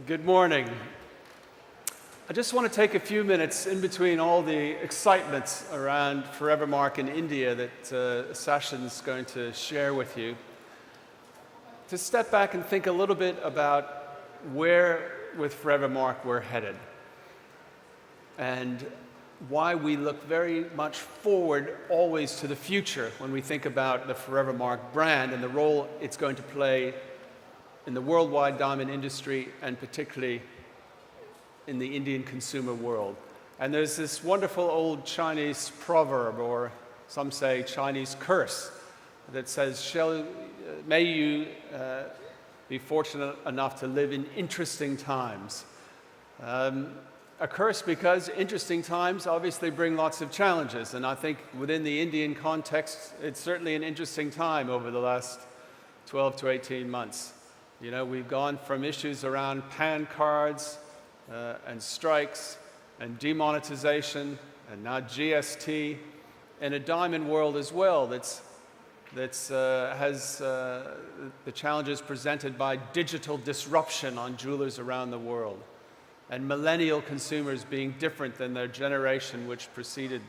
Good morning. I just want to take a few minutes in between all the excitement around Forevermark in India that Sachin's going to share with you, to step back and think a little bit about where with Forevermark we're headed and why we look very much forward always to the future when we think about the Forevermark brand and the role it's going to play in the worldwide diamond industry and particularly in the Indian consumer world. And there's this wonderful old Chinese proverb, or some say Chinese curse, that says, may you be fortunate enough to live in interesting times. A curse because interesting times obviously bring lots of challenges, and I think within the Indian context, it's certainly an interesting time over the last 12 to 18 months. You know, we've gone from issues around PAN cards and strikes and demonetization and now GST, and a diamond world as well has the challenges presented by digital disruption on jewelers around the world, and millennial consumers being different than their generation which preceded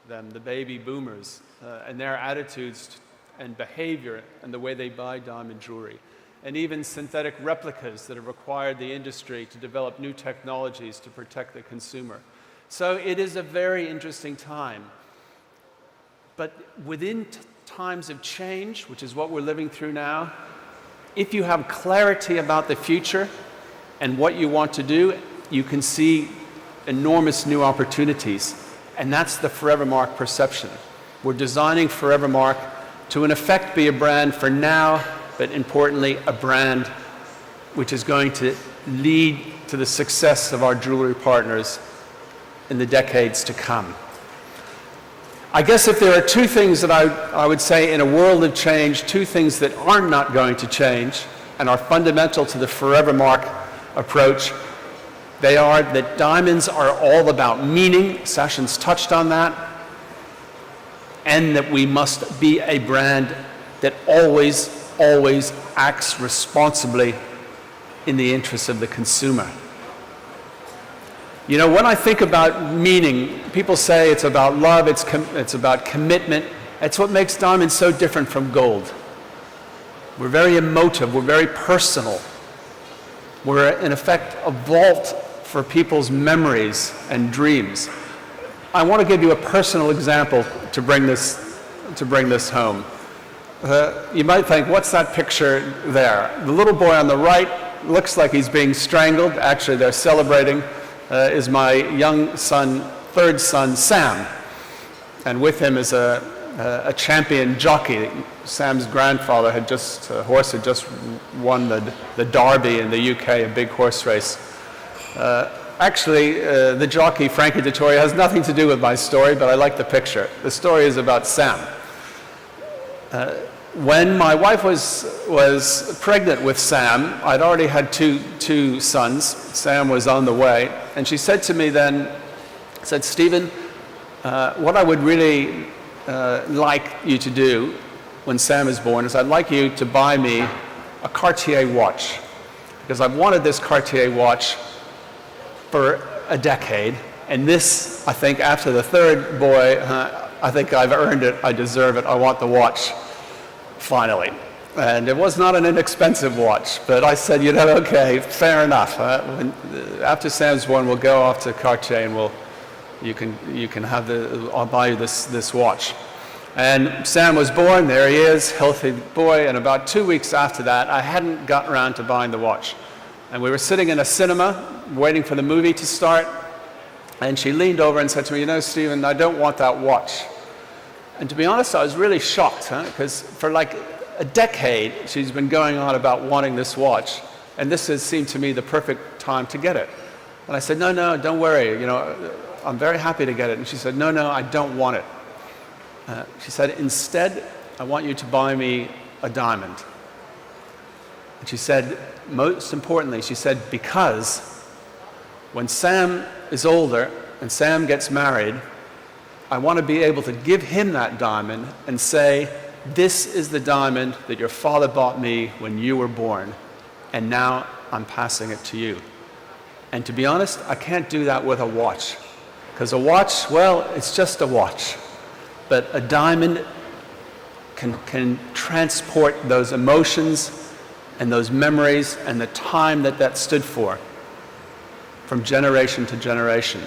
them, the baby boomers, and their attitudes and behavior and the way they buy diamond jewelry, and even synthetic replicas that have required the industry to develop new technologies to protect the consumer. So it is a very interesting time. But within times of change, which is what we're living through now, if you have clarity about the future and what you want to do, you can see enormous new opportunities. And that's the Forevermark perception. We're designing Forevermark to, in effect, be a brand for now, but importantly, a brand which is going to lead to the success of our jewelry partners in the decades to come. I guess if there are two things that I would say in a world of change, two things that are not going to change and are fundamental to the Forevermark approach, they are that diamonds are all about meaning, Sachin's touched on that, and that we must be a brand that always acts responsibly in the interests of the consumer. You know, when I think about meaning, people say it's about love, it's about commitment. It's what makes diamonds so different from gold. We're very emotive, we're very personal. We're, in effect, a vault for people's memories and dreams. I want to give you a personal example to bring this home. You might think, what's that picture there? The little boy on the right looks like he's being strangled. Actually, they're celebrating, is my young son, third son, Sam. And with him is a champion jockey. Sam's grandfather horse had just won the Derby in the UK, a big horse race. Actually, the jockey, Frankie Dettori, has nothing to do with my story, but I like the picture. The story is about Sam. When my wife was pregnant with Sam, I'd already had two sons. Sam was on the way, and she said to me then, Stephen, what I would really like you to do when Sam is born is I'd like you to buy me a Cartier watch, because I've wanted this Cartier watch for a decade, and this, I think, after the third boy, I think I've earned it, I deserve it, I want the watch, finally. And it was not an inexpensive watch, but I said, you know, okay, fair enough. After Sam's born, we'll go off to Cartier and you can have I'll buy you this watch. And Sam was born, there he is, healthy boy, and about 2 weeks after that, I hadn't gotten around to buying the watch. And we were sitting in a cinema, waiting for the movie to start, and she leaned over and said to me, you know, Stephen, I don't want that watch. And to be honest, I was really shocked, because for like a decade, she's been going on about wanting this watch, and this has seemed to me the perfect time to get it. And I said, no, don't worry, you know, I'm very happy to get it. And she said, no, I don't want it. She said, instead, I want you to buy me a diamond. And she said, most importantly, she said, because when Sam is older and Sam gets married, I want to be able to give him that diamond and say, this is the diamond that your father bought me when you were born, and now I'm passing it to you. And to be honest, I can't do that with a watch. Because a watch, well, it's just a watch. But a diamond can transport those emotions and those memories and the time that stood for from generation to generation.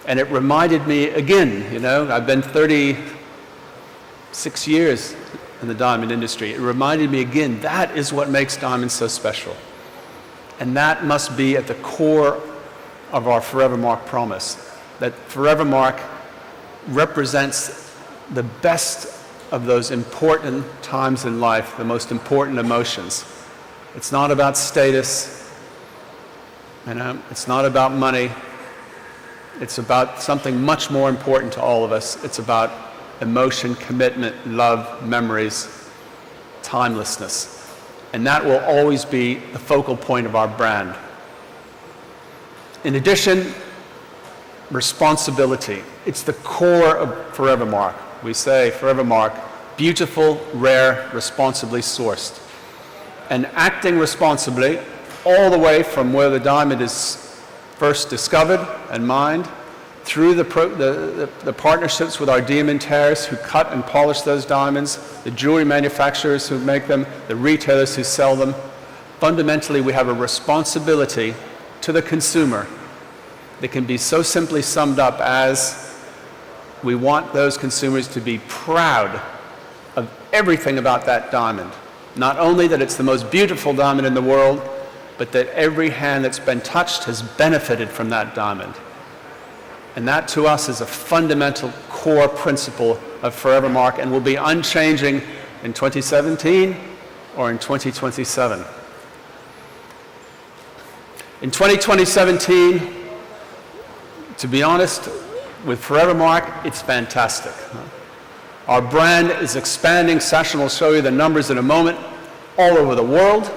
And it reminded me again, I've been 36 years in the diamond industry. It reminded me again, that is what makes diamonds so special. And that must be at the core of our Forevermark promise, that Forevermark represents the best of those important times in life, the most important emotions. It's not about status, it's not about money. It's about something much more important to all of us. It's about emotion, commitment, love, memories, timelessness. And that will always be the focal point of our brand. In addition, responsibility. It's the core of Forevermark. We say Forevermark, beautiful, rare, responsibly sourced. And acting responsibly all the way from where the diamond is first discovered and mined, through the partnerships with our diamantaires who cut and polish those diamonds, the jewelry manufacturers who make them, the retailers who sell them. Fundamentally, we have a responsibility to the consumer that can be so simply summed up as we want those consumers to be proud of everything about that diamond. Not only that it's the most beautiful diamond in the world, but that every hand that's been touched has benefited from that diamond. And that to us is a fundamental core principle of Forevermark and will be unchanging in 2017 or in 2027. In 2017, to be honest, with Forevermark, it's fantastic. Our brand is expanding. Sachin will show you the numbers in a moment, all over the world.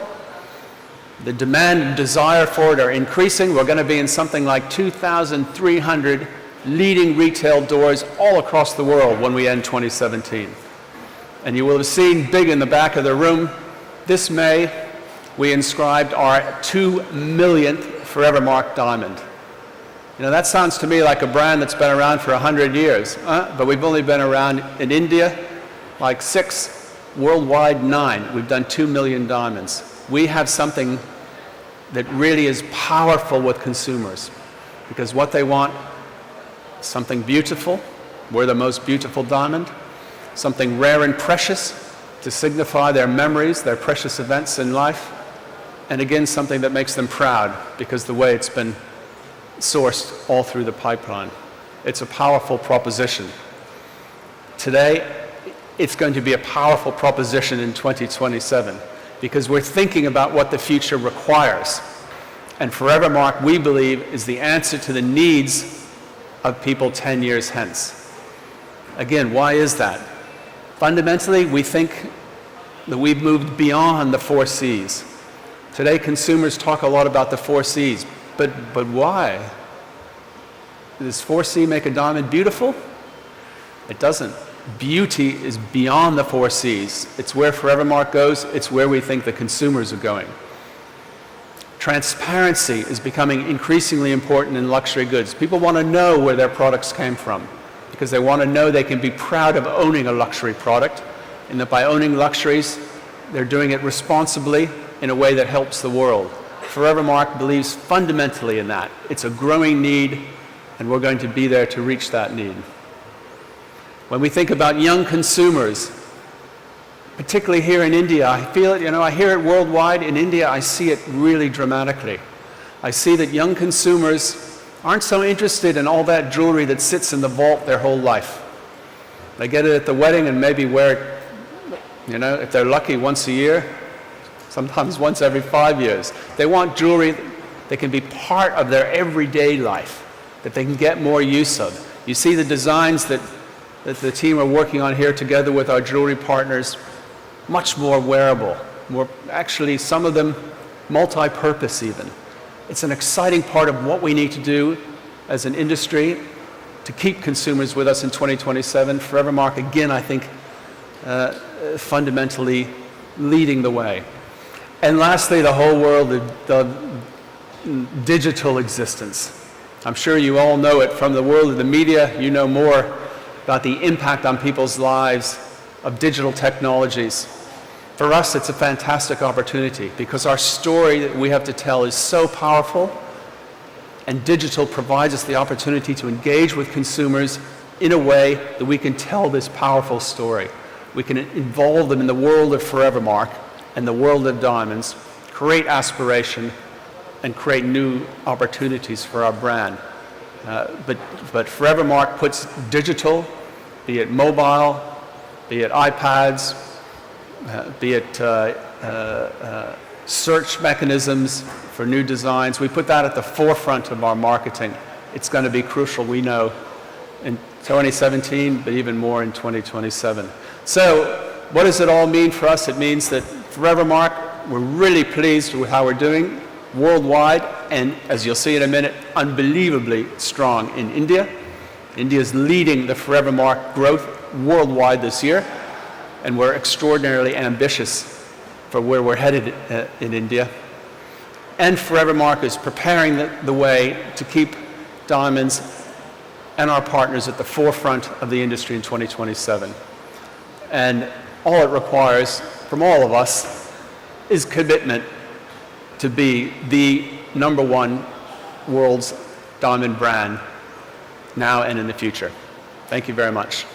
The demand and desire for it are increasing. We're going to be in something like 2,300 leading retail doors all across the world when we end 2017. And you will have seen big in the back of the room, this May, we inscribed our 2 millionth Forevermark diamond. That sounds to me like a brand that's been around for 100 years, but we've only been around in India like 6, worldwide 9. We've done 2 million diamonds. We have something that really is powerful with consumers, because what they want is something beautiful. We're the most beautiful diamond. Something rare and precious to signify their memories, their precious events in life. And again, something that makes them proud because the way it's been sourced all through the pipeline. It's a powerful proposition. Today, it's going to be a powerful proposition in 2027 because we're thinking about what the future requires. And Forevermark, we believe, is the answer to the needs of people 10 years hence. Again, why is that? Fundamentally, we think that we've moved beyond the 4 C's. Today, consumers talk a lot about the 4 C's, but why? Does 4C make a diamond beautiful? It doesn't. Beauty is beyond the 4 C's. It's where Forevermark goes. It's where we think the consumers are going. Transparency is becoming increasingly important in luxury goods. People want to know where their products came from because they want to know they can be proud of owning a luxury product, and that by owning luxuries, they're doing it responsibly in a way that helps the world. Forevermark believes fundamentally in that. It's a growing need, and we're going to be there to reach that need. When we think about young consumers, particularly here in India, I feel it, I hear it worldwide. In India, I see it really dramatically. I see that young consumers aren't so interested in all that jewelry that sits in the vault their whole life. They get it at the wedding and maybe wear it, if they're lucky, once a year, sometimes once every 5 years. They want jewelry that can be part of their everyday life, that they can get more use of. You see the designs that the team are working on here together with our jewelry partners, much more wearable, actually some of them multi-purpose even. It's an exciting part of what we need to do as an industry to keep consumers with us in 2027. Forevermark, again, I think, fundamentally leading the way. And lastly, the whole world, digital existence. I'm sure you all know it from the world of the media. You know more about the impact on people's lives of digital technologies. For us, it's a fantastic opportunity because our story that we have to tell is so powerful, and digital provides us the opportunity to engage with consumers in a way that we can tell this powerful story. We can involve them in the world of Forevermark and the world of diamonds, create aspiration, and create new opportunities for our brand. But Forevermark puts digital, be it mobile, be it iPads, be it search mechanisms for new designs. We put that at the forefront of our marketing. It's going to be crucial, we know, in 2017, but even more in 2027. So what does it all mean for us? It means that Forevermark, we're really pleased with how we're doing worldwide, and as you'll see in a minute, unbelievably strong in India. India is leading the Forevermark growth worldwide this year, and we're extraordinarily ambitious for where we're headed in India. And Forevermark is preparing the way to keep diamonds and our partners at the forefront of the industry in 2027. And all it requires from all of us is commitment to be the #1 world's diamond brand now and in the future. Thank you very much.